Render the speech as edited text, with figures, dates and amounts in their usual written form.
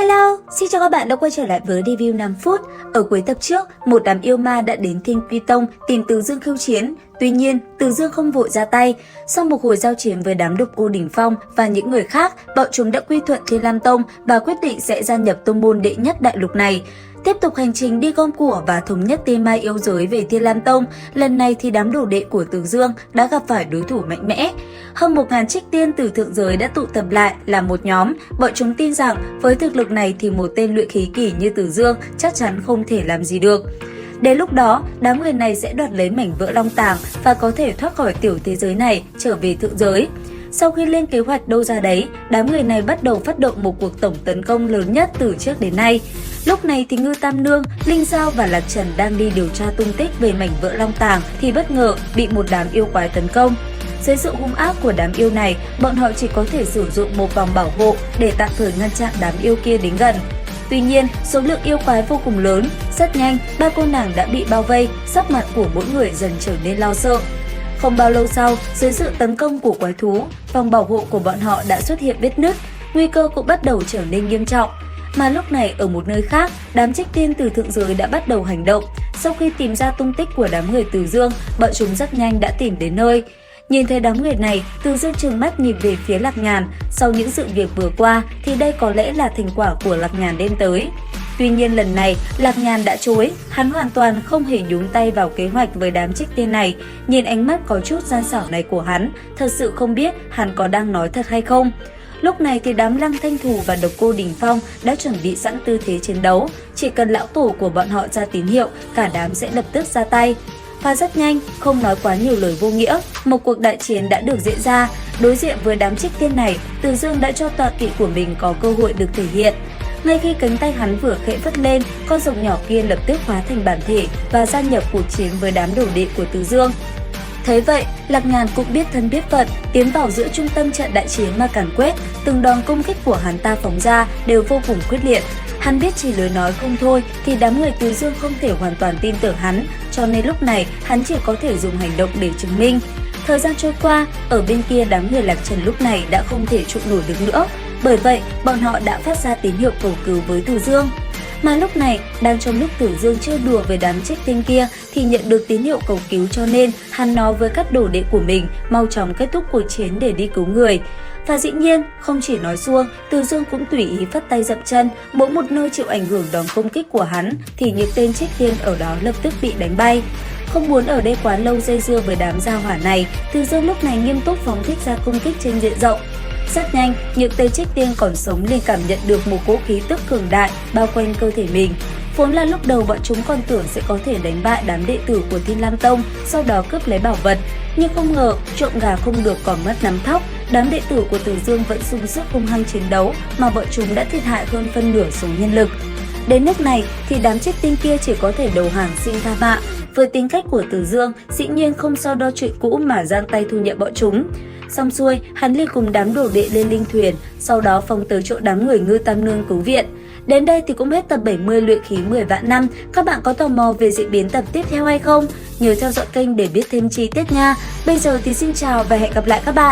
Hello, xin chào các bạn đã quay trở lại với review 5 phút. Ở cuối tập trước, một đám yêu ma đã đến Thiên Quy Tông tìm Từ Dương khiêu chiến. Tuy nhiên, Từ Dương không vội ra tay. Sau một hồi giao chiến với đám độc cô đỉnh phong và những người khác, bọn chúng đã quy thuận Thiên Lam Tông và quyết định sẽ gia nhập tông môn đệ nhất đại lục này. Tiếp tục hành trình đi gom của và thống nhất tiên ma yêu giới về Thiên Lam Tông, lần này thì đám đồ đệ của Từ Dương đã gặp phải đối thủ mạnh mẽ. Hơn 1000 trích tiên từ thượng giới đã tụ tập lại là một nhóm, bọn chúng tin rằng với thực lực này thì một tên luyện khí kỳ như Từ Dương chắc chắn không thể làm gì được. Đến lúc đó, đám người này sẽ đoạt lấy mảnh vỡ long tàng và có thể thoát khỏi tiểu thế giới này trở về thượng giới. Sau khi lên kế hoạch đâu ra đấy, đám người này bắt đầu phát động một cuộc tổng tấn công lớn nhất từ trước đến nay. Lúc này thì Ngư Tam Nương, Linh Giao và Lạc Trần đang đi điều tra tung tích về mảnh vỡ long tàng thì bất ngờ bị một đám yêu quái tấn công. Dưới sự hung ác của đám yêu này, bọn họ chỉ có thể sử dụng một vòng bảo hộ để tạm thời ngăn chặn đám yêu kia đến gần. Tuy nhiên, số lượng yêu quái vô cùng lớn, rất nhanh, ba cô nàng đã bị bao vây, sắc mặt của mỗi người dần trở nên lo sợ. Không bao lâu sau, dưới sự tấn công của quái thú, vòng bảo hộ của bọn họ đã xuất hiện vết nứt, nguy cơ cũng bắt đầu trở nên nghiêm trọng. Mà lúc này ở một nơi khác, đám trích tiên từ thượng giới đã bắt đầu hành động. Sau khi tìm ra tung tích của đám người Từ Dương, bọn chúng rất nhanh đã tìm đến nơi. Nhìn thấy đám người này, Từ Dương trừng mắt nhìn về phía Lạc Nhàn. Sau những sự việc vừa qua thì đây có lẽ là thành quả của Lạc Nhàn đem tới. Tuy nhiên lần này, Lạc Nhàn đã chối, hắn hoàn toàn không hề nhúng tay vào kế hoạch với đám trích tiên này. Nhìn ánh mắt có chút gian xảo này của hắn, thật sự không biết hắn có đang nói thật hay không. Lúc này thì đám Lăng Thanh Thù và Độc Cô Đỉnh Phong đã chuẩn bị sẵn tư thế chiến đấu. Chỉ cần lão tổ của bọn họ ra tín hiệu, cả đám sẽ lập tức ra tay. Và rất nhanh, không nói quá nhiều lời vô nghĩa, một cuộc đại chiến đã được diễn ra. Đối diện với đám trích tiên này, Từ Dương đã cho tọa kỵ của mình có cơ hội được thể hiện. Ngay khi cánh tay hắn vừa khẽ phất lên, con rồng nhỏ kia lập tức hóa thành bản thể và gia nhập cuộc chiến với đám đồ đệ của Từ Dương. Thế vậy, Lạc Nhàn cũng biết thân biết phận, tiến vào giữa trung tâm trận đại chiến mà càn quét, từng đòn công kích của hắn ta phóng ra đều vô cùng quyết liệt. Hắn biết chỉ lời nói không thôi thì đám người Từ Dương không thể hoàn toàn tin tưởng hắn, cho nên lúc này hắn chỉ có thể dùng hành động để chứng minh. Thời gian trôi qua, ở bên kia đám người Lạc Trần lúc này đã không thể trụ nổi được nữa. Bởi vậy, bọn họ đã phát ra tín hiệu cầu cứu với Từ Dương. Mà lúc này, đang trong lúc Từ Dương chơi đùa với đám trích tiên kia thì nhận được tín hiệu cầu cứu, cho nên hắn nói với các đồ đệ của mình mau chóng kết thúc cuộc chiến để đi cứu người. Và dĩ nhiên, không chỉ nói suông, Từ Dương cũng tùy ý phất tay dậm chân, mỗi một nơi chịu ảnh hưởng đòn công kích của hắn thì những tên trích tiên ở đó lập tức bị đánh bay. Không muốn ở đây quá lâu dây dưa với đám gia hỏa này, Từ Dương lúc này nghiêm túc phóng thích ra công kích trên diện rộng. Rất nhanh, những tên trích tiên còn sống liền cảm nhận được một cỗ khí tức cường đại bao quanh cơ thể mình. Vốn là lúc đầu bọn chúng còn tưởng sẽ có thể đánh bại đám đệ tử của Thiên Lam Tông, sau đó cướp lấy bảo vật. Nhưng không ngờ, trộm gà không được còn mất nắm thóc, đám đệ tử của Từ Dương vẫn dùng sức hung hăng chiến đấu mà bọn chúng đã thiệt hại hơn phân nửa số nhân lực. Đến lúc này thì đám trích tiên kia chỉ có thể đầu hàng xin tha mạng. Với tính cách của Từ Dương, dĩ nhiên không so đo chuyện cũ mà giang tay thu nhận bọn chúng. Xong xuôi, hắn liền cùng đám đồ đệ lên linh thuyền, sau đó phóng tới chỗ đám người Ngư Tam Nương cứu viện. Đến đây thì cũng hết tập 70 luyện khí 10 vạn năm. Các bạn có tò mò về diễn biến tập tiếp theo hay không? Nhớ theo dõi kênh để biết thêm chi tiết nha. Bây giờ thì xin chào và hẹn gặp lại các bạn.